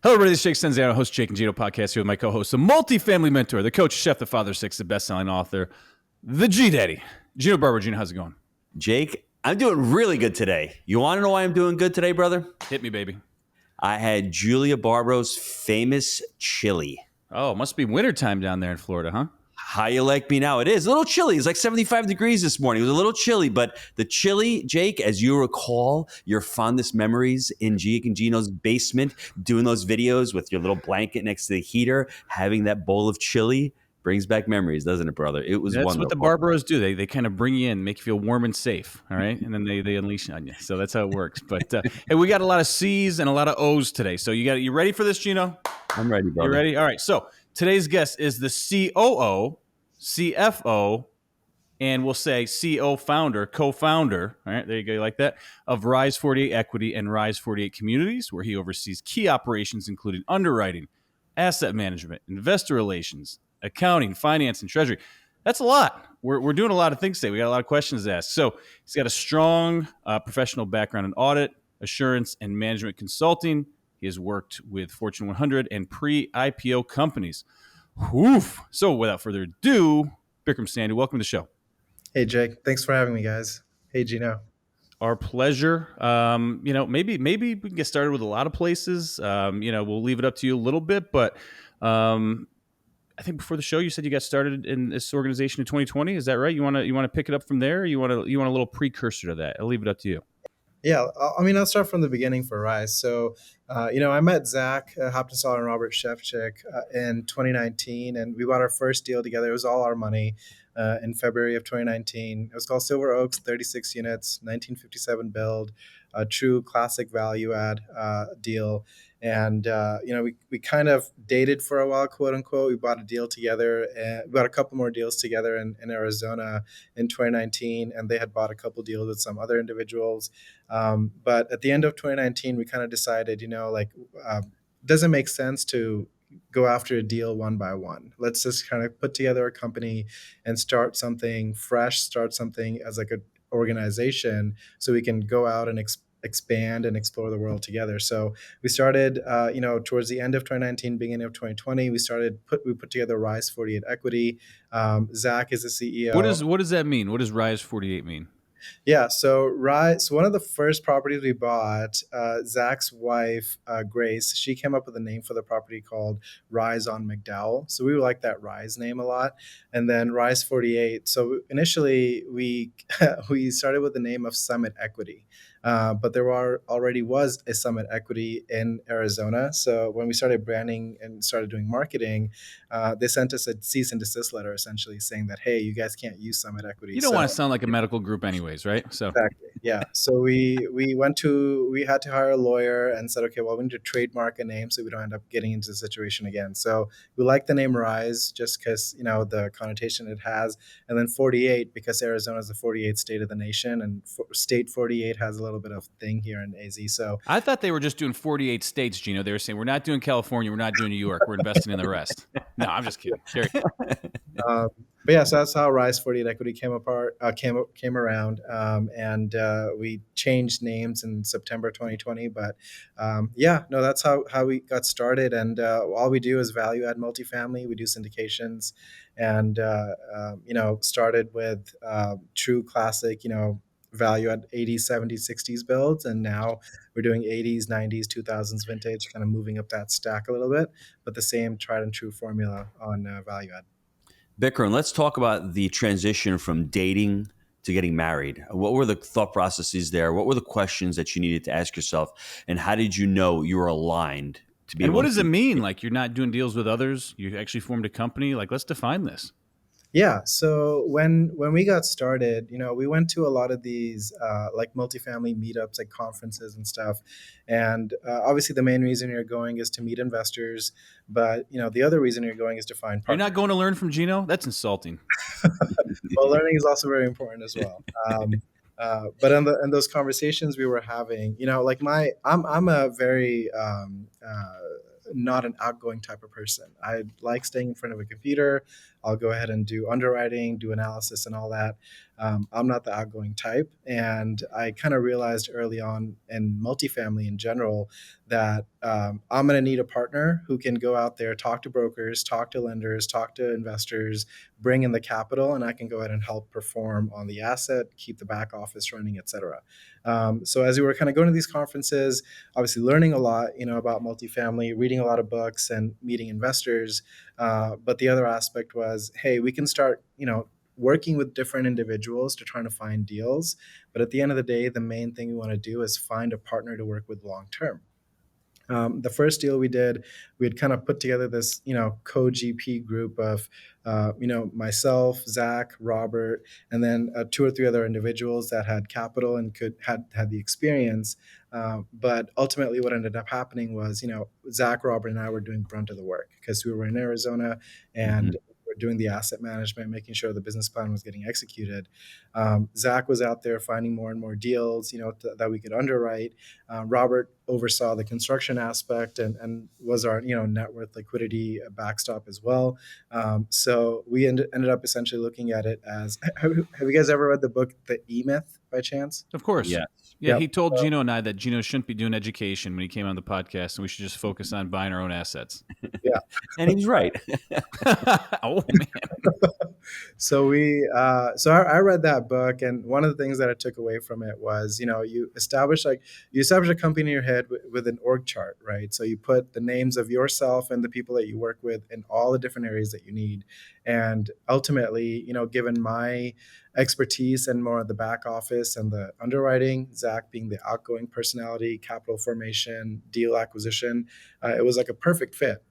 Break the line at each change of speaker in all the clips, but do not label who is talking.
Hello, everybody. This is Jake Senzano, host Jake and Gino podcast here with my co-host, the multifamily mentor, the coach, chef, the father, six, the best-selling author, the G-Daddy, Gino Barber. Gino, how's it going?
Jake, I'm doing really good today. You want to know why I'm doing good today, brother?
Hit me, baby.
I had Julia Barbaro's famous chili.
Oh, it must be wintertime down there in Florida, huh?
How you like me now? It is a little chilly. It's like 75 degrees this morning. It was a little chilly, but the chili, Jake, as you recall, your fondest memories in Jake and Gino's basement, doing those videos with your little blanket next to the heater, having that bowl of chili, brings back memories, doesn't it, brother? It was wonderful.
That's what the Barbaros do. They kind of bring you in, make you feel warm and safe, all right? And then they unleash on you. So that's how it works. But hey, we got a lot of C's and a lot of O's today. So you ready for this, Gino?
I'm ready, brother.
You ready? All right. So today's guest is the COO, CFO, and we'll say co-founder. All right, there you go. You like that? Of Rise 48 Equity and Rise 48 Communities, where he oversees key operations, including underwriting, asset management, investor relations, accounting, finance, and treasury. That's a lot. We're doing a lot of things today. We got a lot of questions to ask. So he's got a strong professional background in audit, assurance, and management consulting. He has worked with Fortune 100 and pre-IPO companies. Woof. So without further ado, Bikran Sandhu, welcome to the show.
Hey, Jake. Thanks for having me, guys. Hey, Gino.
Our pleasure. Maybe we can get started with a lot of places. We'll leave it up to you a little bit, but I think before the show, you said you got started in this organization in 2020. Is that right? You want to pick it up from there? Or you want a little precursor to that? I'll leave it up to you.
Yeah, I'll start from the beginning for Rise. So, I met Zach Hoptenstall and Robert Shevchik in 2019, and we bought our first deal together. It was all our money in February of 2019. It was called Silver Oaks, 36 units, 1957 build, a true classic value add deal. And, we kind of dated for a while, quote unquote. We bought a deal together, and we bought a couple more deals together in Arizona in 2019, and they had bought a couple deals with some other individuals. But at the end of 2019, we kind of decided, doesn't make sense to go after a deal one by one. Let's just kind of put together a company and start something fresh, start something as like an organization so we can go out and expand and explore the world together. So we started, towards the end of 2019, beginning of 2020, we put together Rise 48 Equity. Zach is the CEO.
What does that mean? What does Rise 48 mean?
Yeah, so one of the first properties we bought, Zach's wife, Grace, she came up with a name for the property called Rise on McDowell. So we like that Rise name a lot. And then Rise 48. So initially we we started with the name of Summit Equity. But there already was a Summit Equity in Arizona. So when we started branding and started doing marketing, they sent us a cease and desist letter essentially saying that, hey, you guys can't use Summit Equity.
You don't want to sound like a medical group anyways, right? So
exactly. Yeah. So we had to hire a lawyer and said, okay, well, we need to trademark a name so we don't end up getting into the situation again. So we like the name Rise just because, the connotation it has. And then 48 because Arizona is the 48th state of the nation, and state 48 has a little bit of thing here in AZ. So
I thought they were just doing 48 states, Gino. They were saying, we're not doing California, we're not doing New York, we're investing in the rest. No, I'm just kidding.
But yeah, so that's how Rise 48 Equity came around, and we changed names in September 2020. But that's how we got started. And all we do is value add multifamily. We do syndications, and started with true classic, value add 80s, 70s, 60s builds, and now we're doing 80s, 90s, 2000s vintage, kind of moving up that stack a little bit, but the same tried and true formula on value add.
Bikran, let's talk about the transition from dating to getting married. What were the thought processes there? What were the questions that you needed to ask yourself? And how did you know you were aligned to be?
And what does it mean? Like, you're not doing deals with others. You actually formed a company. Like, let's define this.
Yeah. So when we got started, we went to a lot of these like multifamily meetups, like conferences and stuff. And obviously the main reason you're going is to meet investors. But, the other reason you're going is to find partners.
You're not going to learn from Gino? That's insulting.
Well, learning is also very important as well. But in those conversations we were having, I'm a very not an outgoing type of person. I like staying in front of a computer. I'll go ahead and do underwriting, do analysis and all that. I'm not the outgoing type. And I kind of realized early on in multifamily in general that I'm going to need a partner who can go out there, talk to brokers, talk to lenders, talk to investors, bring in the capital, and I can go ahead and help perform on the asset, keep the back office running, et cetera. So as we were kind of going to these conferences, obviously learning a lot, about multifamily, reading a lot of books and meeting investors. But the other aspect was, hey, we can start, working with different individuals to try to find deals. But at the end of the day, the main thing we want to do is find a partner to work with long term. The first deal we did, we had kind of put together this, co-GP group of, myself, Zach, Robert, and then two or three other individuals that had capital and had the experience. But ultimately, what ended up happening was, Zach, Robert, and I were doing brunt of the work because we were in Arizona and we were doing the asset management, making sure the business plan was getting executed. Zach was out there finding more and more deals, that we could underwrite. Robert oversaw the construction aspect and was our net worth liquidity backstop as well. So we ended up essentially looking at it as have you guys ever read the book The E Myth by chance?
Of course.
Yeah.
Yeah,
Yep.
he told Gino and I that Gino shouldn't be doing education when he came on the podcast, and we should just focus on buying our own assets.
Yeah.
And he was right.
Oh man,
So I read that book, and one of the things that I took away from it was, you establish a company in your head with an org chart, right? So you put the names of yourself and the people that you work with in all the different areas that you need, and ultimately, given my expertise and more of the back office and the underwriting, Zach being the outgoing personality, capital formation, deal acquisition, it was like a perfect fit.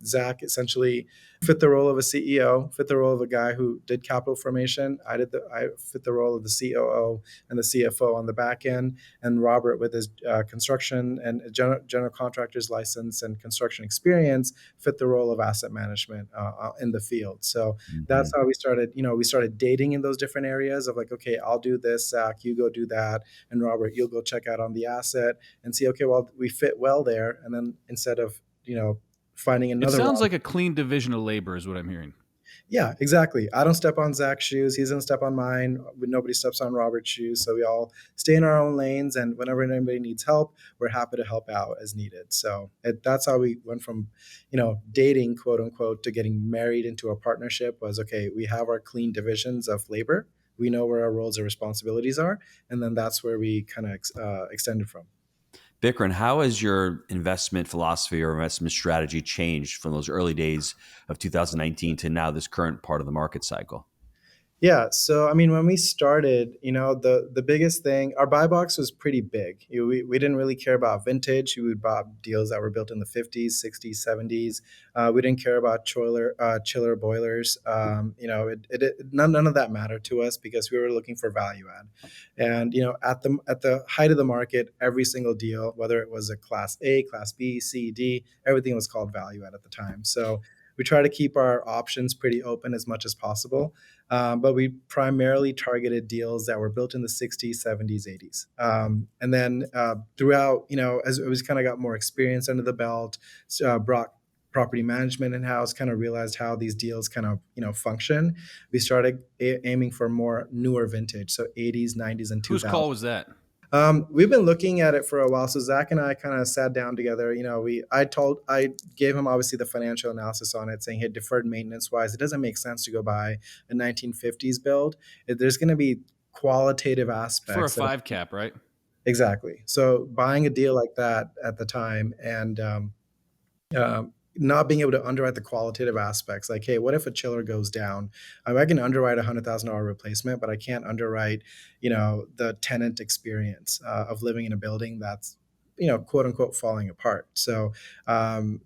Zach essentially fit the role of a CEO, fit the role of a guy who did capital formation. I fit the role of the COO and the CFO on the back end, and Robert with his construction and general contractor's license and construction experience fit the role of asset management in the field. So that's how we started. We started dating in those different areas of like, okay, I'll do this, Zach, you go do that, and Robert, you'll go check out on the asset and see, okay, well, we fit well there, and then instead of finding
it
another
sounds
route.
like a clean division of labor, is what I'm hearing.
Yeah, exactly. I don't step on Zach's shoes. He doesn't step on mine. Nobody steps on Robert's shoes. So we all stay in our own lanes. And whenever anybody needs help, we're happy to help out as needed. So that's how we went from, dating, quote unquote, to getting married into a partnership was, okay, we have our clean divisions of labor. We know where our roles and responsibilities are. And then that's where we kind of extended from.
Bikran, how has your investment philosophy or investment strategy changed from those early days of 2019 to now this current part of the market cycle?
Yeah. So, I mean, when we started, the biggest thing, our buy box was pretty big. We didn't really care about vintage. We would buy deals that were built in the 50s, 60s, 70s. We didn't care about chiller boilers. None of that mattered to us because we were looking for value add. And, at the height of the market, every single deal, whether it was a class A, class B, C, D, everything was called value add at the time. So we try to keep our options pretty open as much as possible. But we primarily targeted deals that were built in the 60s, 70s, 80s. And then throughout, as we kind of got more experience under the belt, brought property management in-house, kind of realized how these deals kind of, function. We started aiming for more newer vintage, so 80s, 90s, and 2000s.
Whose call was that?
We've been looking at it for a while. So Zach and I kind of sat down together. I gave him obviously the financial analysis on it, saying, hey, deferred maintenance wise, it doesn't make sense to go buy a 1950s build. There's going to be qualitative aspects
For a 5 cap, right?
Exactly. So buying a deal like that at the time and not being able to underwrite the qualitative aspects, like, hey, what if a chiller goes down? I can underwrite $100,000 replacement, but I can't underwrite, the tenant experience of living in a building that's, quote unquote, falling apart. So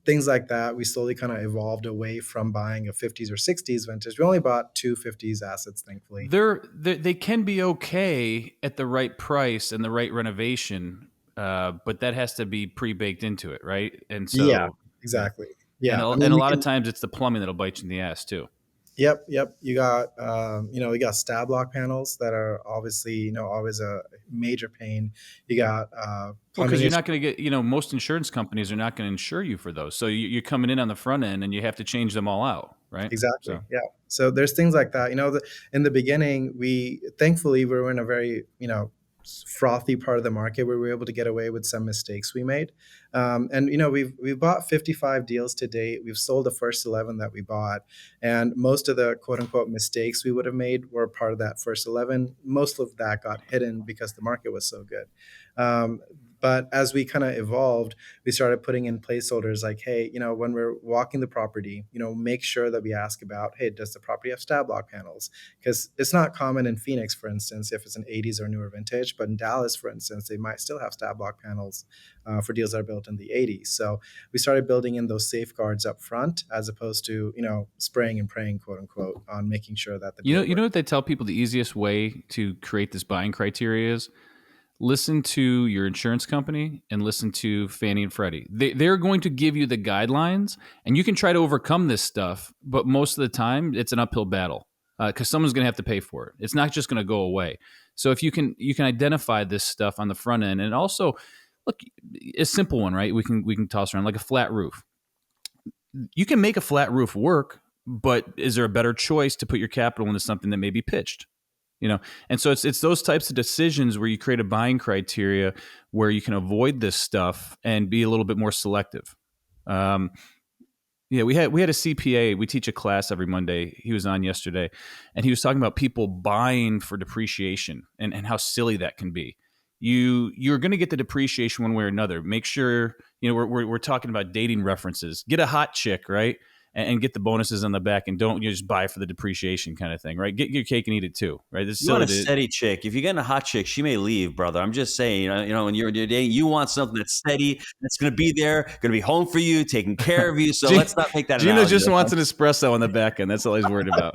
things like that, we slowly kind of evolved away from buying a 50s or 60s vintage. We only bought two 50s assets, thankfully.
They can be okay at the right price and the right renovation, but that has to be pre-baked into it, right? And so,
Yeah, exactly. Yeah.
And a lot of times it's the plumbing that'll bite you in the ass too.
Yep. You got, you got stab lock panels that are obviously, always a major pain. You got,
Well, because you're not going to get, most insurance companies are not going to insure you for those. So you're coming in on the front end and you have to change them all out. right?
Exactly.
So
Yeah. So there's things like that. In the beginning, thankfully we were in a very frothy part of the market where we were able to get away with some mistakes we made. And we've bought 55 deals to date. We've sold the first 11 that we bought, and most of the quote unquote mistakes we would have made were part of that first 11. Most of that got hidden because the market was so good. But as we kind of evolved, we started putting in placeholders like, hey, when we're walking the property, make sure that we ask about, hey, does the property have stab block panels? Because it's not common in Phoenix, for instance, if it's an 80s or newer vintage, but in Dallas, for instance, they might still have stab block panels for deals that are built in the 80s. So we started building in those safeguards up front, as opposed to, spraying and praying, quote unquote, on making sure that the deal
you know
works.
what they tell people the easiest way to create this buying criteria is? Listen to your insurance company and listen to Fannie and Freddie. They're going to give you the guidelines, and you can try to overcome this stuff, but most of the time it's an uphill battle because someone's going to have to pay for it. It's not just going to go away. So if you can identify this stuff on the front end, and also look, a simple one, right? We can toss around like a flat roof. You can make a flat roof work, but is there a better choice to put your capital into something that may be pitched? And so it's those types of decisions where you create a buying criteria where you can avoid this stuff and be a little bit more selective. um, yeah, we had a CPA. We teach a class every Monday. He was on yesterday, and he was talking about people buying for depreciation and how silly that can be. You're going to get the depreciation one way or another. Make sure we're talking about dating references. Get a hot chick, right? And get the bonuses on the back, and don't just buy for the depreciation kind of thing, right? Get your cake and eat it too, right? It's
You want
silly
a
to.
steady chick. If you're getting a hot chick, she may leave, brother. I'm just saying, when you're dating, you want something that's steady, that's going to be there, going to be home for you, taking care of you. So let's not make that
Gino
analogy.
just wants an espresso on the back end. That's all he's worried about.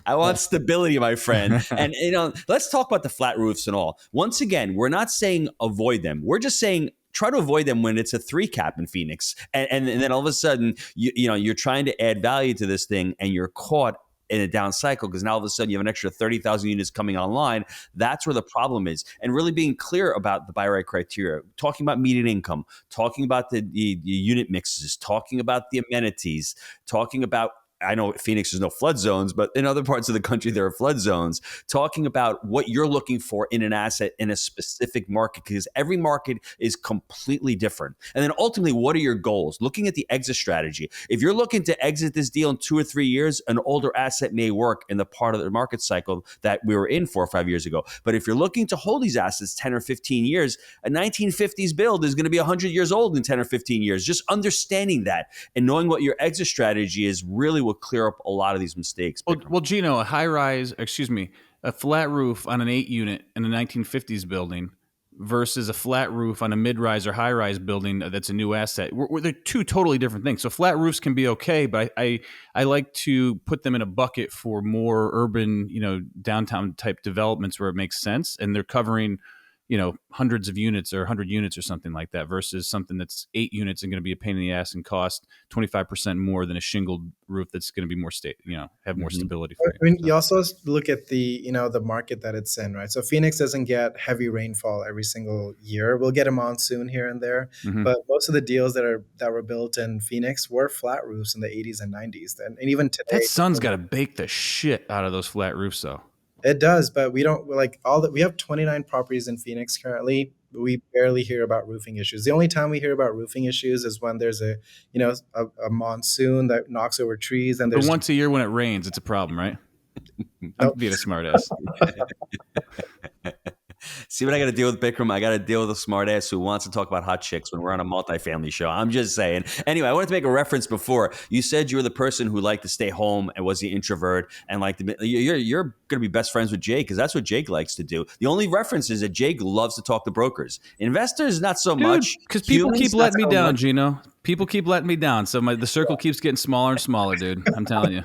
I want stability, my friend. And let's talk about the flat roofs and all. Once again, we're not saying avoid them. We're just saying try to avoid them when it's a 3 cap in Phoenix. And then all of a sudden, you're trying to add value to this thing, and you're caught in a down cycle because now all of a sudden you have an extra 30,000 units coming online. That's where the problem is. And really being clear about the buy right criteria, talking about median income, talking about the unit mixes, talking about the amenities, talking about, I know Phoenix there's no flood zones, but in other parts of the country there are flood zones. Talking about what you're looking for in an asset in a specific market, because every market is completely different. And then ultimately, what are your goals? Looking at the exit strategy. If you're looking to exit this deal in 2 or 3 years, an older asset may work in the part of the market cycle that we were in 4 or 5 years ago. But if you're looking to hold these assets 10 or 15 years, a 1950s build is going to be 100 years old in 10 or 15 years. Just understanding that and knowing what your exit strategy is really will clear up a lot of these mistakes.
Well, Gino, a flat roof on an 8 unit in a 1950s building versus a flat roof on a mid-rise or high-rise building that's a new asset. They're two totally different things. So flat roofs can be okay, but I like to put them in a bucket for more urban, downtown type developments where it makes sense, and they're covering hundreds of units or 100 units or something like that, versus something that's 8 units and going to be a pain in the ass and cost 25% more than a shingled roof that's going to be more have more stability for you.
You also look at the market that it's in, right? So Phoenix doesn't get heavy rainfall every single year. We'll get a monsoon here and there, but most of the deals that were built in Phoenix were flat roofs in the 80s and 90s, and even today.
That sun's got to bake the shit out of those flat roofs, though.
It does, but we don't like all that. We have 29 properties in Phoenix currently. We barely hear about roofing issues. The only time we hear about roofing issues is when there's a monsoon that knocks over trees, and
But
there's
once a year when it rains, it's a problem, right? I'm being a smartass.
See what I got to deal with, Bikram? I got to deal with a smart ass who wants to talk about hot chicks when we're on a multifamily show. I'm just saying. Anyway, I wanted to make a reference before. You said you were the person who liked to stay home and was the introvert, and you're going to be best friends with Jake because that's what Jake likes to do. The only reference is that Jake loves to talk to brokers. Investors, not so much.
Because people
Humans,
keep letting me
not so
down,
much.
Gino. People keep letting me down. So the circle keeps getting smaller and smaller, dude. I'm telling you.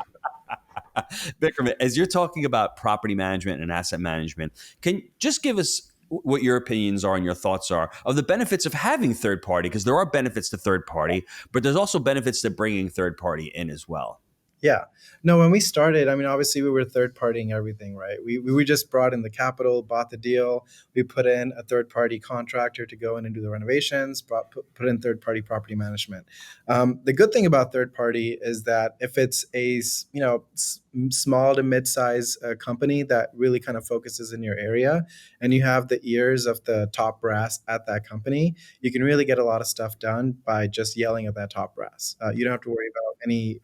Bikram, as you're talking about property management and asset management, can you just give us what your opinions are and your thoughts are of the benefits of having third party? Because there are benefits to third party, but there's also benefits to bringing third party in as well.
Yeah. No, when we started, I mean, obviously we were third partying everything, right? We just brought in the capital, bought the deal. We put in a third party contractor to go in and do the renovations, put in third party property management. The good thing about third party is that if it's a, small to mid-size company that really kind of focuses in your area and you have the ears of the top brass at that company, you can really get a lot of stuff done by just yelling at that top brass. You don't have to worry about any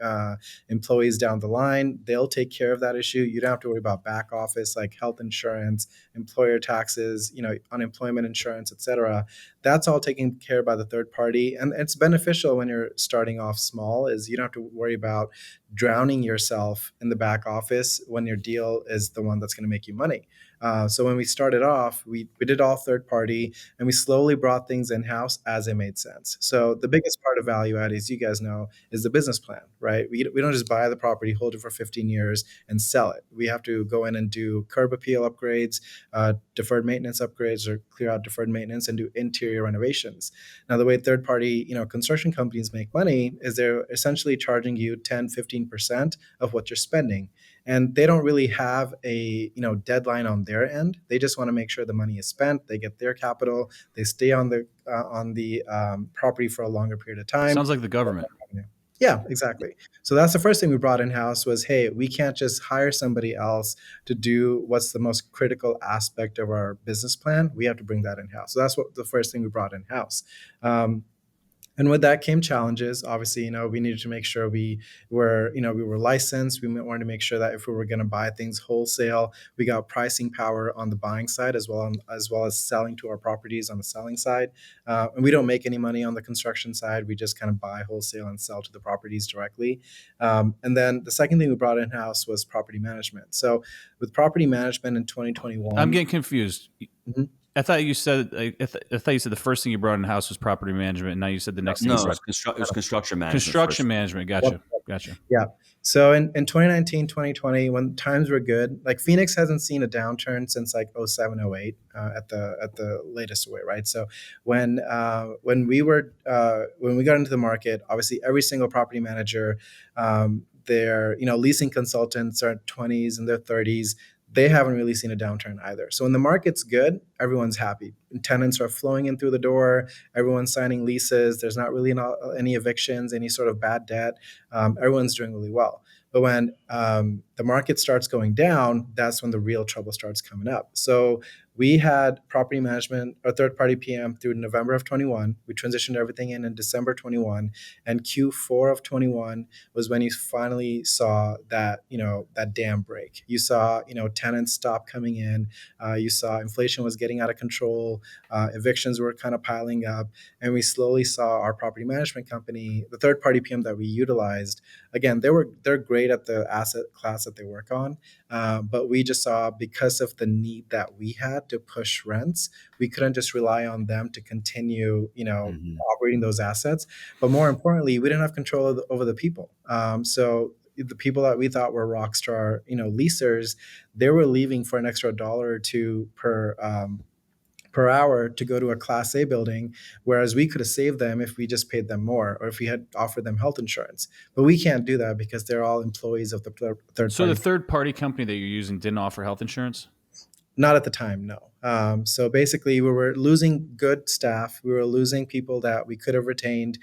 employees down the line. They'll take care of that issue. You don't have to worry about back office like health insurance, employer taxes, unemployment insurance, etc. That's all taken care of by the third party, and it's beneficial when you're starting off small. Is you don't have to worry about drowning yourself in the back office when your deal is the one that's going to make you money. So when we started off, we did all third party, and we slowly brought things in house as it made sense. So the biggest part of value add, as you guys know, is the business plan, right? We don't just buy the property, hold it for 15 years, and sell it. We have to go in and do curb appeal upgrades, deferred maintenance upgrades, or clear out deferred maintenance, and do interior renovations. Now, the way third party, construction companies make money is they're essentially charging you 10, 15% of what you're spending. And they don't really have a deadline on their end. They just want to make sure the money is spent. They get their capital. They stay on the property for a longer period of time.
Sounds like the government.
Yeah, exactly. So that's the first thing we brought in house was, hey, we can't just hire somebody else to do what's the most critical aspect of our business plan. We have to bring that in house. So that's what the first thing we brought in house. And with that came challenges. Obviously, we needed to make sure we were licensed. We wanted to make sure that if we were going to buy things wholesale, we got pricing power on the buying side as well as selling to our properties on the selling side. And we don't make any money on the construction side. We just kind of buy wholesale and sell to the properties directly. And then the second thing we brought in house was property management. So with property management in 2021,
I'm getting confused.
Mhm.
I thought you said the first thing you brought in house was property management, and now you said the next thing.
No,
you
it
brought
was construction management.
construction
first.
management. Gotcha.
Yeah. So in 2019, 2020, when times were good, like Phoenix hasn't seen a downturn since like 07, 08 at the latest way, right? So when we got into the market, obviously every single property manager, their leasing consultants are 20s and their 30s. They haven't really seen a downturn either. So when the market's good, everyone's happy. Tenants are flowing in through the door. Everyone's signing leases. There's not really any evictions, any sort of bad debt. Everyone's doing really well. But when the market starts going down, that's when the real trouble starts coming up. So we had property management or third-party PM through November of 21. We transitioned everything in December 21, and Q4 of 21 was when you finally saw that that dam break. You saw tenants stop coming in. You saw inflation was getting out of control. Evictions were kind of piling up, and we slowly saw our property management company, the third-party PM that we utilized. Again, they're great at the asset class that they work on, but we just saw because of the need that we had to push rents, we couldn't just rely on them to continue, operating those assets. But more importantly, we didn't have control over the people. So the people that we thought were rock star, leasers, they were leaving for an extra dollar or two per hour to go to a Class A building, whereas we could have saved them if we just paid them more or if we had offered them health insurance. But we can't do that because they're all employees of the third
So
party.
the third party company that you're using didn't offer health insurance?
Not at the time, no. So basically, we were losing good staff. We were losing people that we could have retained.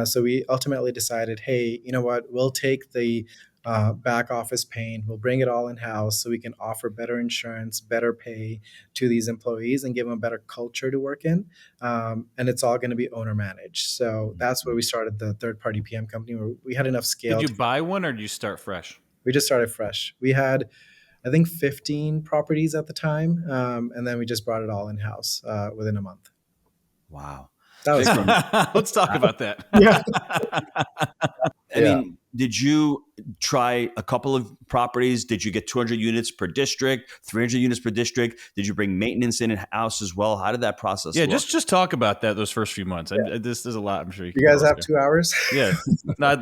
So we ultimately decided, hey, you know what? We'll take the back office pain. We'll bring it all in house so we can offer better insurance, better pay to these employees, and give them a better culture to work in. And it's all going to be owner managed. So that's where we started the third party PM company. Where we had enough scale.
Did you buy one or did you start fresh?
We just started fresh. We had, I think, 15 properties at the time, and then we just brought it all in house within a month.
Wow.
That was fun.
Let's talk about that.
Yeah.
I mean, did you try a couple of properties? Did you get 200 units per district, 300 units per district? Did you bring maintenance in house as well? How did that process
Yeah,
look?
just talk about that those first few months. This is a lot. I'm sure
You guys have 2 hours?
Yeah. No,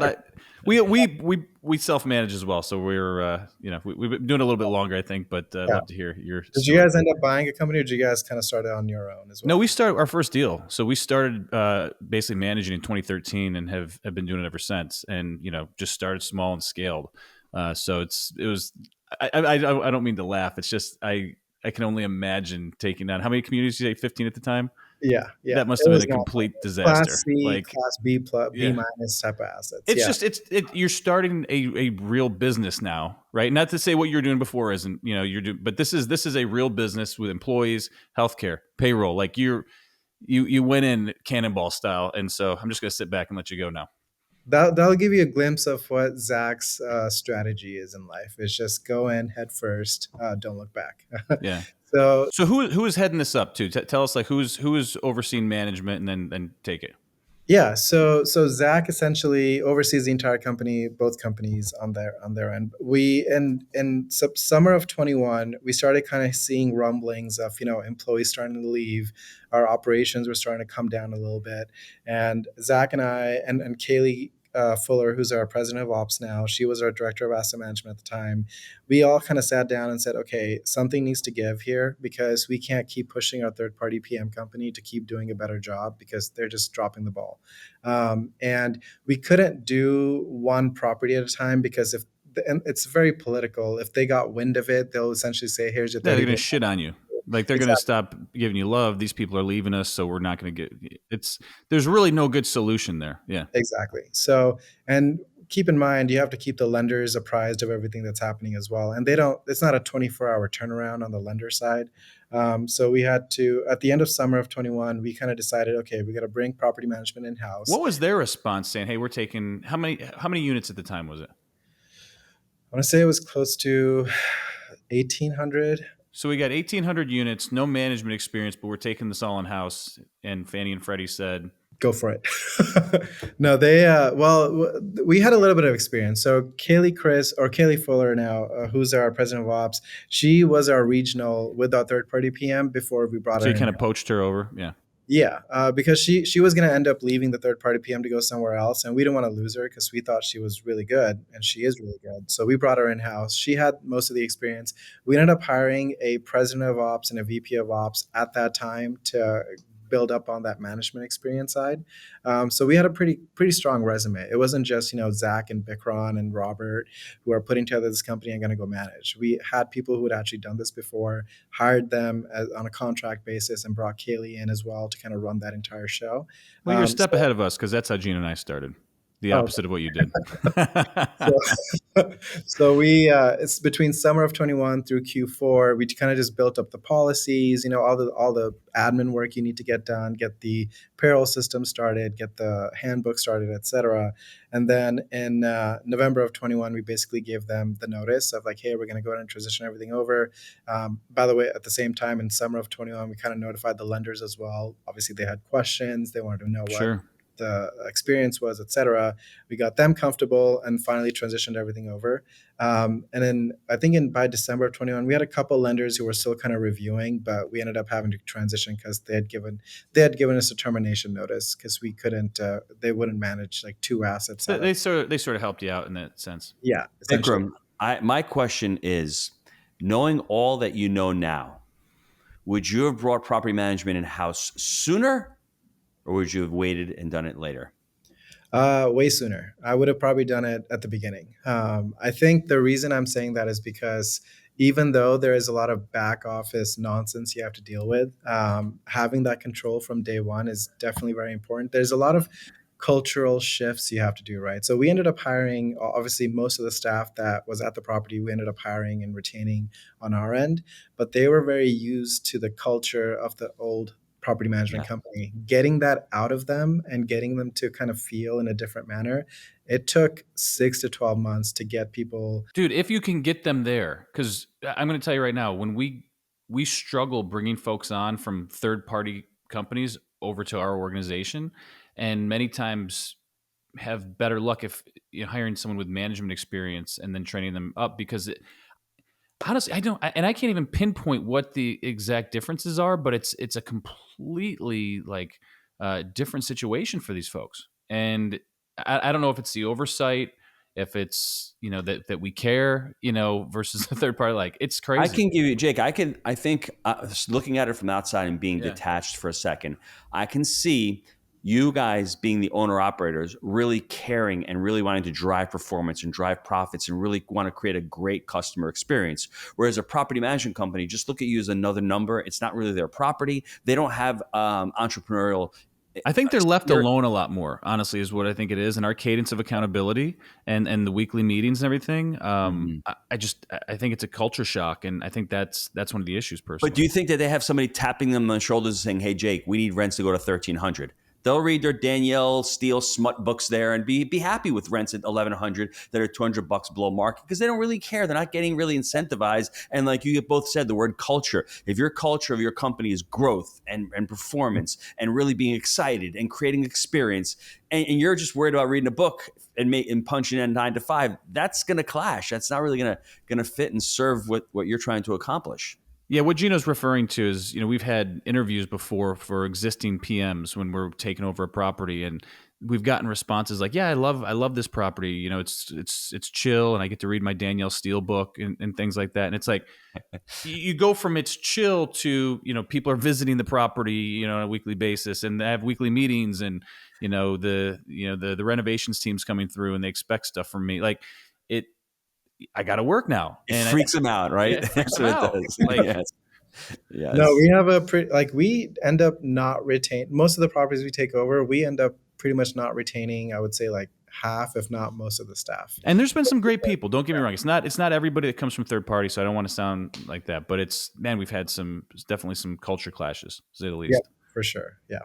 we self manage as well, so we're we've been doing it a little bit longer, I think, but I'd
Yeah.
love to hear your
Did you
story.
guys end up buying a company, or did you guys kind of start it on your own as
No,
well?
we started our first deal. So we started basically managing in 2013 and have been doing it ever since. And just started small and scaled. So it was. I don't mean to laugh. It's just I can only imagine taking on how many communities did you say 15 at the time.
Yeah, yeah.
That must
It
have been
was
a
not
complete
Class
disaster.
C,
Like,
Class B plus, B
yeah.
minus type of assets.
It's
Yeah,
just you're starting a real business now, right? Not to say what you're doing before isn't, you're doing, but this is a real business with employees, healthcare, payroll. Like you went in cannonball style, and so I'm just gonna sit back and let you go now.
that'll give you a glimpse of what Zach's strategy is in life. It's just go in head first, don't look back.
Yeah.
So
So who is heading this up to? Tell us like who's overseeing management, and then take it.
yeah, so Zach essentially oversees the entire company, both companies on their end. We in summer of 21, we started kind of seeing rumblings of employees starting to leave. Our operations were starting to come down a little bit, and Zach and I and Kaylee Fuller, who's our president of ops now, she was our director of asset management at the time. We all kind of sat down and said, okay, something needs to give here because we can't keep pushing our third party PM company to keep doing a better job because they're just dropping the ball. And we couldn't do one property at a time because and it's very political. If they got wind of it, they'll essentially say, "Here's your
Yeah, they're
30
gonna
day."
shit on you. Like they're gonna
Exactly.
stop giving you love. These people are leaving us, so we're not gonna get. It's there's really no good solution there. Yeah.
Exactly. So, and keep in mind, you have to keep the lenders apprised of everything that's happening as well. And they don't. It's not a 24-hour turnaround on the lender side. So we had to, at the end of summer of 21, we kind of decided, okay, we got to bring property management in house.
What was their response saying? Hey, we're taking how many units at the time was it?
I want to say it was close to 1,800.
So we got 1,800 units, no management experience, but we're taking this all in house. And Fannie and Freddie said,
Go for it. No, they we had a little bit of experience. So Kaylee Fuller now, who's our president of ops, she was our regional with our third party PM before we brought
so
her
you
in.
kind of poached her over. Yeah.
Yeah, because she was going to end up leaving the third party PM to go somewhere else, and we didn't want to lose her because we thought she was really good, and she is really good. So we brought her in house. She had most of the experience. We ended up hiring a president of ops and a VP of ops at that time to build up on that management experience side. So we had a pretty strong resume. It wasn't just Zach and Bikran and Robert who are putting together this company and going to go manage. We had people who had actually done this before, hired them on a contract basis, and brought Kaylee in as well to kind of run that entire show.
Well, you're a step
So,
ahead of us because that's how Gina and I started. The
oh,
opposite of what you did.
so, so we it's between summer of 21 through Q4. We kind of just built up the policies, all the admin work you need to get done, get the payroll system started, get the handbook started, etc. And then in November of 21, we basically gave them the notice of like, hey, we're going to go ahead and transition everything over. By the way, at the same time in summer of 21, we kind of notified the lenders as well. Obviously, they had questions. They wanted to know what
Sure.
the experience was, etc. We got them comfortable and finally transitioned everything over. And then I think by December of 21, we had a couple lenders who were still kind of reviewing, but we ended up having to transition because they had given us a termination notice because we couldn't they wouldn't manage like two assets.
So they sort of helped you out in that sense.
Yeah, essentially.
Bikram, my question is, knowing all that you know now, would you have brought property management in house sooner, or would you have waited and done it later?
Way sooner. I would have probably done it at the beginning. I think the reason I'm saying that is because even though there is a lot of back office nonsense you have to deal with, having that control from day one is definitely very important. There's a lot of cultural shifts you have to do, right? So we ended up hiring, obviously, most of the staff that was at the property, we ended up hiring and retaining on our end, but they were very used to the culture of the old property management
Yeah.
company. Getting that out of them and getting them to kind of feel in a different manner, it took 6 to 12 months to get people.
Dude, if you can get them there, because I'm going to tell you right now, when we struggle bringing folks on from third party companies over to our organization, and many times have better luck if hiring someone with management experience and then training them up because honestly, I can't even pinpoint what the exact differences are, but it's a completely different situation for these folks, and I don't know if it's the oversight. if it's, that we care, versus the third party. Like, it's
I
crazy.
can give you, Jake. I think looking at it from outside and being
Yeah.
detached for a second, I can see you guys being the owner operators really caring and really wanting to drive performance and drive profits and really want to create a great customer experience. Whereas a property management company just look at you as another number. It's not really their property. They don't have entrepreneurial.
I think they're left alone a lot more, honestly, is what I think it is. And our cadence of accountability and the weekly meetings and everything.
Mhm.
I think it's a culture shock, and I think that's one of the issues
But
personally.
do you think that they have somebody tapping them on the shoulders and saying, "Hey, Jake, we need rents to go to 1,300"? They'll read their Danielle Steele smut books there and be happy with rents at 1,100 that are $200 below market because they don't really care. They're not getting really incentivized. And like you both said, the word culture. If your culture of your company is growth and performance and really being excited and creating experience, and you're just worried about reading a book and punching in 9 to 5, that's going to clash. That's not really going to fit and serve what you're trying to accomplish.
Yeah, what Gino's referring to is, we've had interviews before for existing PMs when we're taking over a property, and we've gotten responses like, "Yeah, I love this property. It's chill, and I get to read my Danielle Steele book and things like that." And it's like you go from it's chill to, people are visiting the property, on a weekly basis, and they have weekly meetings, and the renovations team's coming through, and they expect stuff from me. Like, it, I got to work now,
It
and
freaks them out, right?
it freaks
That's
them
what it
out.
does.
Like,
Yes.
No,
Yes.
we have a pretty like we end up not retain most of the properties we take over. We end up pretty much not retaining, I would say, like half, if not most of the staff.
and there's been some great people. Don't get me wrong. It's not everybody that comes from third party, so I don't want to sound like that. But we've had definitely some culture clashes, to say the
Yeah,
least.
for sure. Yeah.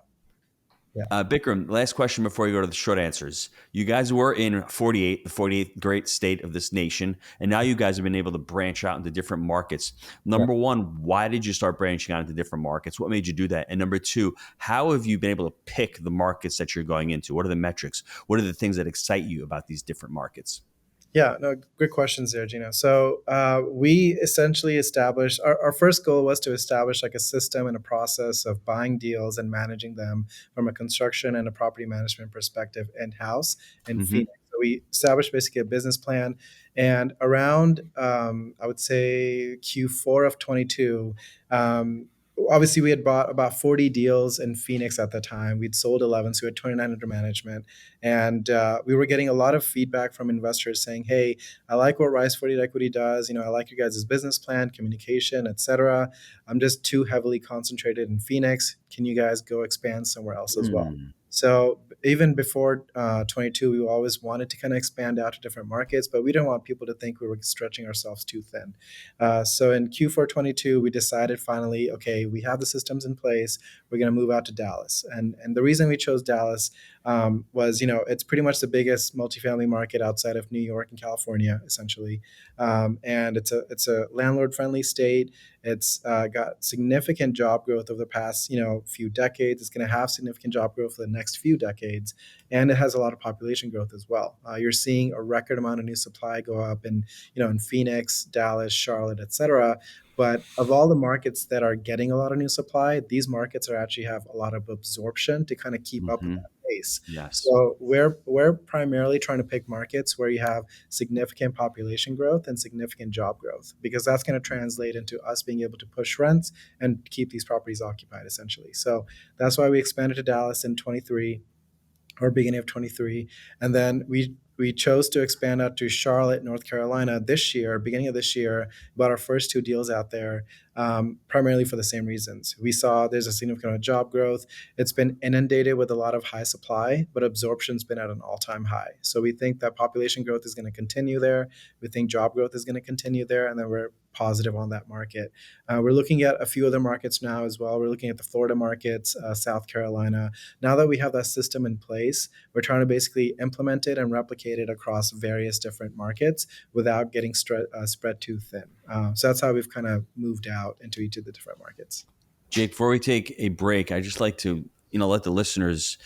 Bikram, last question before you go to the short answers. You guys were in 48, the 48th great state of this nation, and now you guys have been able to branch out into different markets. Number one, why did you start branching out into different markets? What made you do that? And number two, how have you been able to pick the markets that you're going into? What are the metrics? What are the things that excite you about these different markets?
Yeah, no, good questions there, Gino. So we essentially established our first goal was to establish like a system and a process of buying deals and managing them from a construction and a property management perspective in house in
Mm-hmm.
Phoenix. So we established basically a business plan, and around I would say Q4 of 22. Obviously, we had bought about 40 deals in Phoenix at the time. We'd sold 11, so we had 29 under management. And we were getting a lot of feedback from investors saying, "Hey, I like what Rise 48 Equity does. I like you guys' business plan, communication, etc. I'm just too heavily concentrated in Phoenix. Can you guys go expand somewhere else as well?" So even before 22, we always wanted to kind of expand out to different markets, but we didn't want people to think we were stretching ourselves too thin. So in Q4 22, we decided finally, okay, we have the systems in place. We're going to move out to Dallas. And the reason we chose Dallas was, it's pretty much the biggest multifamily market outside of New York and California, essentially. And it's a landlord friendly state. It's got significant job growth over the past, few decades. It's going to have significant job growth for the next few decades, and it has a lot of population growth as well. You're seeing a record amount of new supply go up in Phoenix, Dallas, Charlotte, etc. But of all the markets that are getting a lot of new supply, these markets are actually have a lot of absorption to kind of keep up with
Mm-hmm.
that pace.
Yes.
So we're primarily trying to pick markets where you have significant population growth and significant job growth, because that's going to translate into us being able to push rents and keep these properties occupied, essentially. So that's why we expanded to Dallas in 23 or beginning of 23, and then we chose to expand out to Charlotte, North Carolina this year, beginning of this year. Bought our first two deals out there, primarily for the same reasons. We saw there's a significant amount of job growth. It's been inundated with a lot of high supply, but absorption's been at an all-time high. So we think that population growth is going to continue there. We think job growth is going to continue there, and then we're positive on that market. We're looking at a few other markets now as well. We're looking at the Florida markets, South Carolina. Now that we have that system in place, we're trying to basically implement it and replicate it across various different markets without getting spread too thin. So that's how we've kind of moved out into each of the different markets.
Jake, before we take a break, I just like to, let the listeners,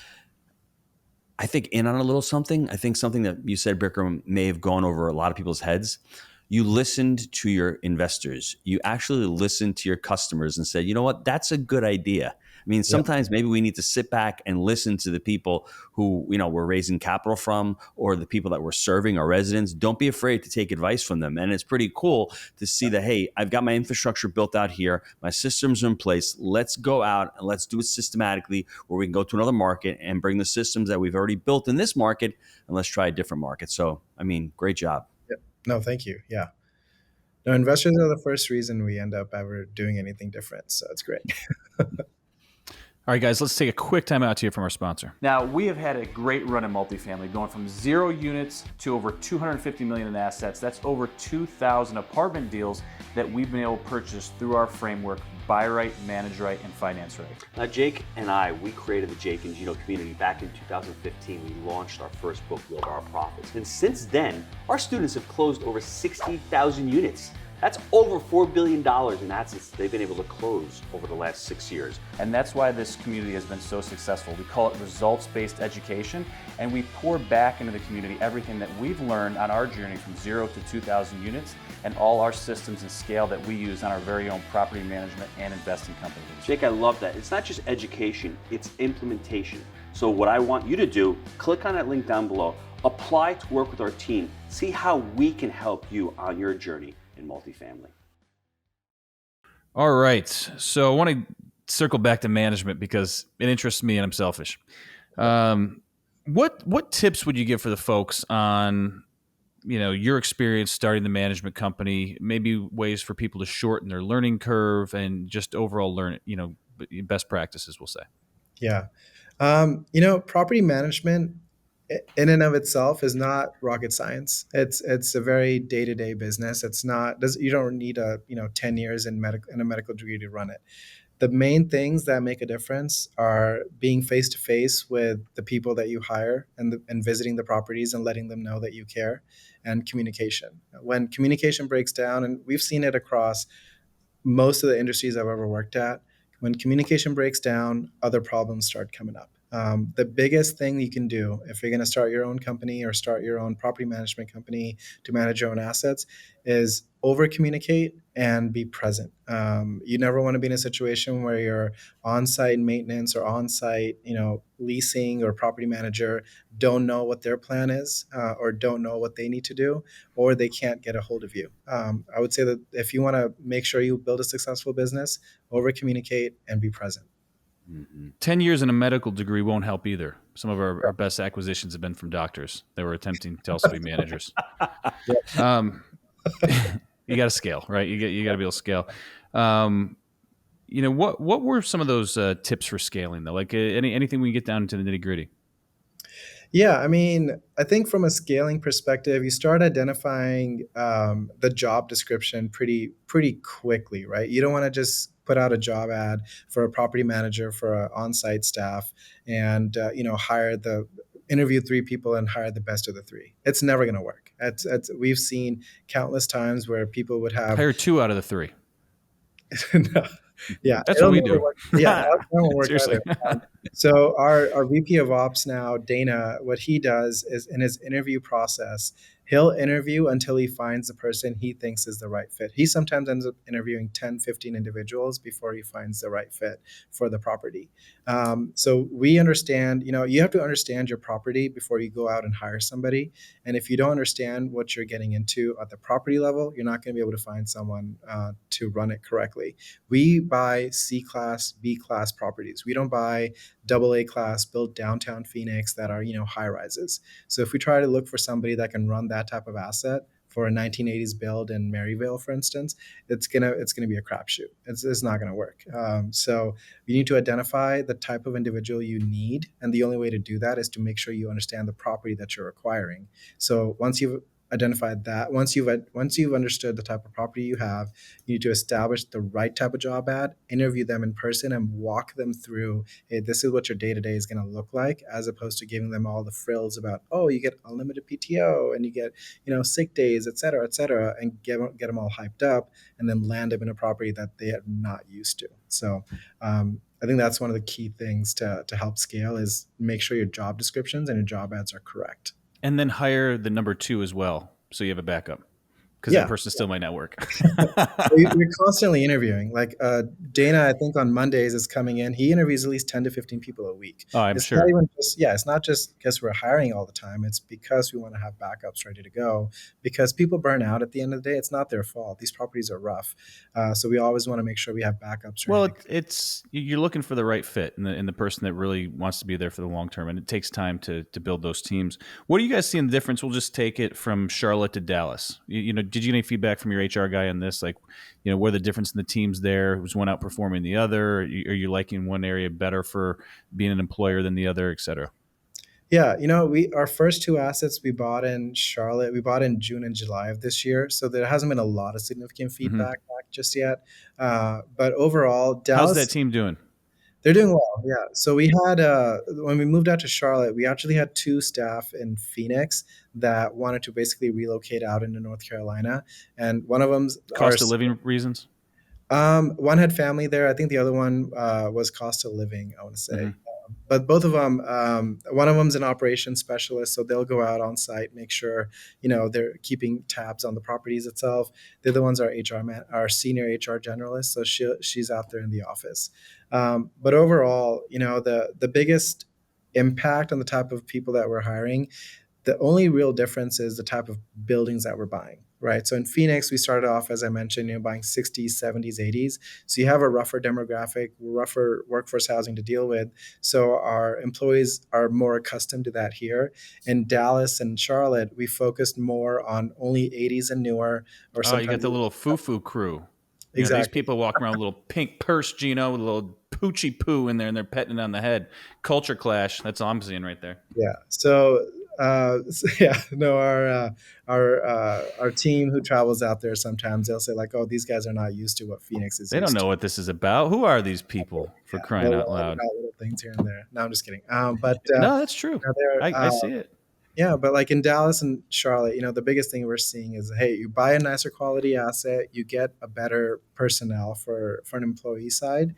I think, in on a little something. I think something that you said, Bikram, may have gone over a lot of people's heads. You listened to your investors. You actually listened to your customers and said, you know what, that's a good idea. I mean,
Yep.
sometimes maybe we need to sit back and listen to the people who, we're raising capital from, or the people that we're serving, our residents. Don't be afraid to take advice from them. And it's pretty cool to see that, hey, I've got my infrastructure built out here. My systems are in place. Let's go out and let's do it systematically, where we can go to another market and bring the systems that we've already built in this market, and let's try a different market. So, I mean, great job.
Yep. No, thank you. Yeah. No, investors are the first reason we end up ever doing anything different. So it's great.
All right, guys, let's take a quick time out here from our sponsor. Now, we have had a great run in multifamily, going from 0 units to over 250 million in assets. That's over 2,000 apartment deals that we've been able to purchase through our framework: buy right, manage right, and finance right.
Now, Jake and I, we created the Jake and Gino community back in 2015. We launched our first book, Build Our Profits. And since then, our students have closed over 60,000 units. That's over $4 billion in assets they've been able to close over the last 6 years.
And that's why this community has been so successful. We call it results-based education, and we pour back into the community everything that we've learned on our journey from 0 to 2,000 units, and all our systems and scale that we use on our very own property management and investing companies.
Jake, I love that. It's not just education, it's implementation. So what I want you to do, click on that link down below, apply to work with our team, see how we can help you on your journey in multifamily.
All right. So I want to circle back to management because it interests me and I'm selfish. What tips would you give for the folks on, your experience starting the management company, maybe ways for people to shorten their learning curve and just overall learn, best practices, we'll say?
Yeah. Property management in and of itself is not rocket science. It's a very day-to-day business. You don't need 10 years in a medical degree to run it. The main things that make a difference are being face to face with the people that you hire and visiting the properties and letting them know that you care, and communication. When communication breaks down, and we've seen it across most of the industries I've ever worked at, when communication breaks down, other problems start coming up. The biggest thing you can do if you're going to start your own company or start your own property management company to manage your own assets is over communicate and be present. You never want to be in a situation where your on-site maintenance or on-site, leasing or property manager don't know what their plan is, or don't know what they need to do, or they can't get a hold of you. I would say that if you want to make sure you build a successful business, over communicate and be present.
10 years in a medical degree won't help either. Some of our best acquisitions have been from doctors that were attempting to also be managers. You got to scale, right? You got to be able to scale. What were some of those tips for scaling though? Like anything we can get down into the nitty gritty?
Yeah, I mean, I think from a scaling perspective, you start identifying the job description pretty quickly, right? You don't want to just put out a job ad for a property manager for an on-site staff and interview 3 people and hire the best of the 3. It's never going to work. We've seen countless times where people would have
hire 2 out of the 3.
No. Yeah,
that's what we do.
Yeah, that won't work
Seriously.
either. So our VP of Ops now, Dana, what he does is in his interview process, he'll interview until he finds the person he thinks is the right fit. He sometimes ends up interviewing 10, 15 individuals before he finds the right fit for the property. So we understand, you have to understand your property before you go out and hire somebody. And if you don't understand what you're getting into at the property level, you're not going to be able to find someone to run it correctly. We buy C-class, B-class properties. We don't buy AA class built downtown Phoenix that are, high rises. So if we try to look for somebody that can run that type of asset for a 1980s build in Maryvale, for instance, it's gonna be a crapshoot. It's not gonna work. So you need to identify the type of individual you need, and the only way to do that is to make sure you understand the property that you're acquiring. So once you've identified that, once you've understood the type of property you have, you need to establish the right type of job ad, interview them in person, and walk them through, hey, this is what your day-to-day is going to look like, as opposed to giving them all the frills about, oh, you get unlimited PTO and you get sick days, et cetera, and get them all hyped up, and then land them in a property that they are not used to. So I think that's one of the key things to help scale is make sure your job descriptions and your job ads are correct.
And then hire the number 2 as well, so you have a backup. because that
Yeah.
person still might not work.
We're constantly interviewing. Like Dana, I think on Mondays is coming in. He interviews at least 10 to 15 people a week.
Oh, I'm
It's not
sure.
even just, yeah, it's not just because we're hiring all the time. It's because we want to have backups ready to go, because people burn out at the end of the day. It's not their fault. These properties are rough. So we always want to make sure we have backups ready
Well,
to go.
it's you're looking for the right fit and the person that really wants to be there for the long term, and it takes time to build those teams. What do you guys see in the difference? We'll just take it from Charlotte to Dallas. Did you get any feedback from your HR guy on this? Like, where the difference in the teams there? Was one outperforming the other? Are you liking one area better for being an employer than the other, et cetera?
Yeah, we our first two assets we bought in Charlotte, we bought in June and July of this year, so there hasn't been a lot of significant
Hmm.
feedback back just yet. But overall,
How's that
Dallas,
team doing?
they're doing well. Yeah. So we had when we moved out to Charlotte, we actually had two staff in Phoenix that wanted to basically relocate out into North Carolina, and one of them's our
Cost of living reasons?
one had family there. I think the other one was cost of living, I want to say.
Hmm.
But both of them, one of them's an operations specialist, so they'll go out on site, make sure they're keeping tabs on the properties itself. The other one's our HR man, our senior HR generalist, so she's out there in the office. But overall, the biggest impact on the type of people that we're hiring, the only real difference is the type of buildings that we're buying, right? So in Phoenix, we started off, as I mentioned, buying 60s, 70s, 80s. So you have a rougher demographic, rougher workforce housing to deal with. So our employees are more accustomed to that here. In Dallas and Charlotte, we focused more on only 80s and newer, or
Oh, you got
sometimes
the little foo-foo crew. These
exactly.
people walk around with a little pink purse, Gino, with a little poochie poo in there, and they're petting it on the head. Culture clash. That's all I'm seeing right there.
Yeah. Yeah, no, our team who travels out there, sometimes they'll say like, "Oh, these guys are not used to what Phoenix is
They don't
used to."
know what this is about. Who are these people, for
Yeah,
crying
they'll
out
whine
loud?
about little things here and there. No, I'm just kidding. But
No, that's true.
they're
I see it.
yeah, but like in Dallas and Charlotte, the biggest thing we're seeing is, hey, you buy a nicer quality asset, you get a better personnel for an employee side,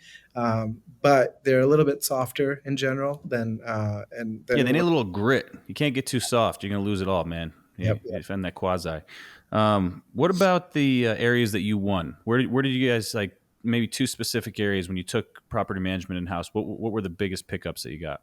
but they're a little bit softer in general than and
Yeah,
then
they need a little grit. You can't get too soft. You're going to lose it all, man. You
yep, yep.
defend that quasi. What about the areas that you won? Where did you guys, like, maybe two specific areas when you took property management in-house? What were the biggest pickups that you got?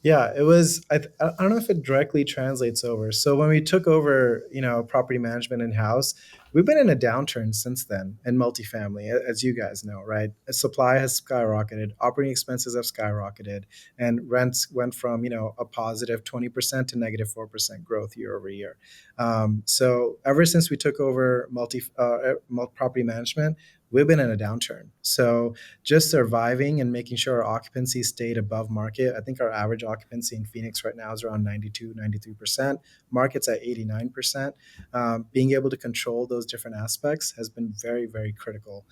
Yeah, it was. I don't know if it directly translates over. So when we took over, property management in house, we've been in a downturn since then in multifamily, as you guys know, right? Supply has skyrocketed, operating expenses have skyrocketed, and rents went from a positive 20% to negative 4% growth year over year. So ever since we took over property management, we've been in a downturn. So just surviving and making sure our occupancy stayed above market. I think our average occupancy in Phoenix right now is around 92, 93%. Market's at 89%. Being able to control those different aspects has been very, very critical.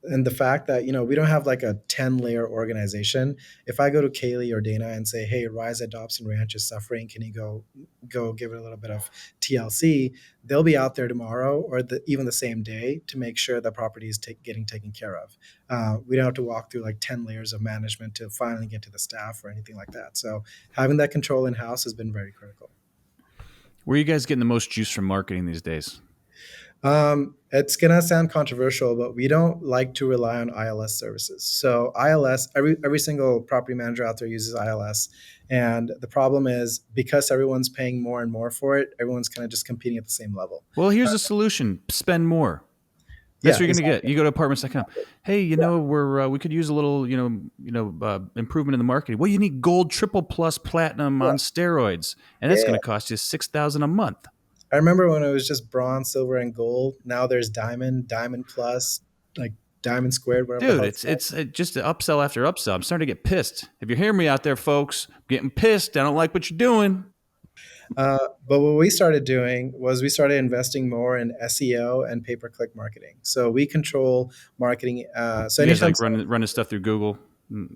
And the fact that, we don't have like a 10-layer organization. If I go to Kaylee or Dana and say, hey, Rise at Dobson Ranch is suffering, can you go give it a little bit of TLC? They'll be out there tomorrow or even the same day to make sure the property is getting taken care of. We don't have to walk through like 10 layers of management to finally get to the staff or anything like that. So having that control in-house has been very critical.
Where are you guys getting the most juice from marketing these days?
It's gonna sound controversial, but we don't like to rely on ILS services. So ILS, every single property manager out there uses ILS, and the problem is because everyone's paying more and more for it, everyone's kind of just competing at the same level.
Well, here's a solution: spend more. That's
Yeah,
what you're going to get.
exactly.
You go to apartments.com. Hey, we could use a little, improvement in the marketing. Well, you need gold, triple plus, platinum
Yeah,
on steroids, and that's
yeah.
going to cost you $6,000 a month.
I remember when it was just bronze, silver, and gold. Now there's diamond, diamond plus, like diamond squared, whatever the
Dude,
hell
it's just an upsell after upsell. I'm starting to get pissed. If you hear me out there, folks, I'm getting pissed. I don't like what you're doing.
But what we started doing was we started investing more in SEO and pay-per-click marketing. So we control marketing. So
You guys
anytime,
like running stuff through Google?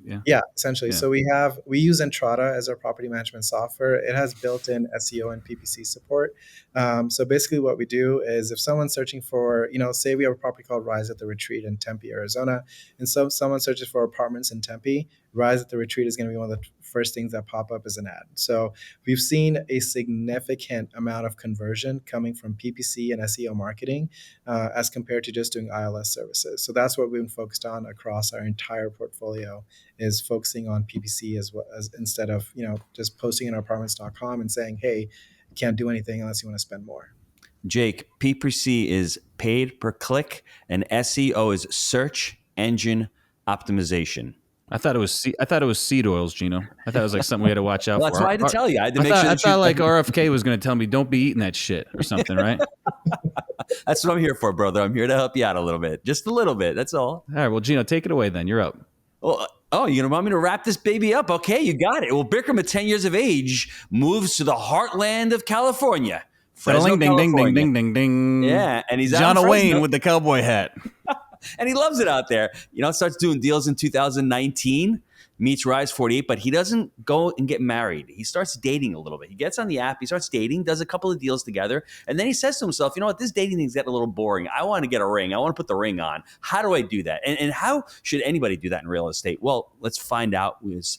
Yeah,
yeah, essentially.
yeah.
So we use Entrata as our property management software. It has built-in SEO and PPC support. So basically, what we do is if someone's searching for, say we have a property called Rise at the Retreat in Tempe, Arizona, and so someone searches for apartments in Tempe, Rise at the Retreat is going to be one of the first things that pop up is an ad. So we've seen a significant amount of conversion coming from PPC and SEO marketing as compared to just doing ILS services. So that's what we've been focused on across our entire portfolio, is focusing on PPC as well as, instead of just posting in apartments.com and saying, hey, you can't do anything unless you want to spend more.
Jake, PPC is paid per click, and SEO is search engine optimization.
I thought it was seed oils, Gino. I thought it was like something we had to watch out
Well,
for.
that's why I had to tell you. I had to make
I
sure that
thought
you.
like RFK was going to tell me, don't be eating that shit or something, right?
That's what I'm here for, brother. I'm here to help you out a little bit, just a little bit. That's all.
All right, well, Gino, take it away then. You're up.
Well, you're going to want me to wrap this baby up? Okay, you got it. Well, Bikram, at 10 years of age, moves to the heartland of California. Fresno,
Ding, ding,
California.
ding, ding, ding, ding.
Yeah, and he's out
John
in Fresno.
Wayne with the cowboy hat.
And he loves it out there. Starts doing deals in 2019, meets Rise 48, but he doesn't go and get married. He starts dating a little bit. He gets on the app, he starts dating, does a couple of deals together, and then he says to himself, you know what, this dating thing's getting a little boring. I want to get a ring. I want to put the ring on. How do I do that? And how should anybody do that in real estate? Well, let's find out with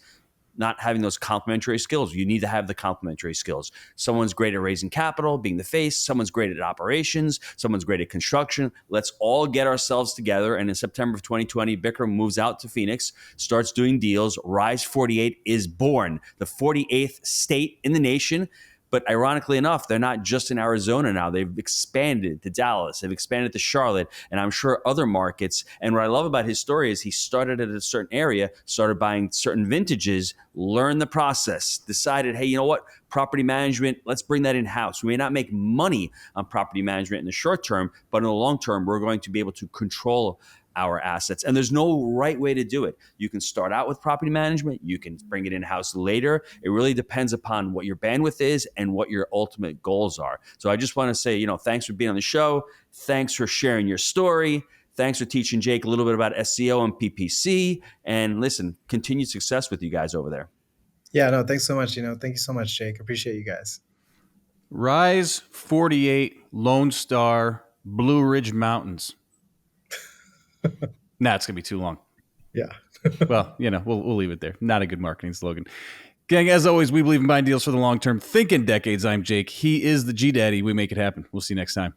not having those complementary skills. You need to have the complementary skills. Someone's great at raising capital, being the face. Someone's great at operations. Someone's great at construction. Let's all get ourselves together. And in September of 2020, Bikram moves out to Phoenix, starts doing deals. Rise 48 is born, the 48th state in the nation. But ironically enough, they're not just in Arizona now. They've expanded to Dallas. They've expanded to Charlotte, and I'm sure other markets. And what I love about his story is he started at a certain area, started buying certain vintages, learned the process, decided, hey, you know what? Property management, let's bring that in-house. We may not make money on property management in the short term, but in the long term, we're going to be able to control our assets. And there's no right way to do it. You can start out with property management. You can bring it in-house later. It really depends upon what your bandwidth is and what your ultimate goals are. So I just want to say, thanks for being on the show. Thanks for sharing your story. Thanks for teaching Jake a little bit about SEO and PPC. And listen, continued success with you guys over there.
Yeah, no, thanks so much. Thank you so much, Jake. Appreciate you guys.
Rise 48, Lone Star, Blue Ridge Mountains. Nah, it's going to be too long.
Yeah.
Well, we'll leave it there. Not a good marketing slogan. Gang, as always, we believe in buying deals for the long term. Think in decades. I'm Jake. He is the G Daddy. We make it happen. We'll see you next time.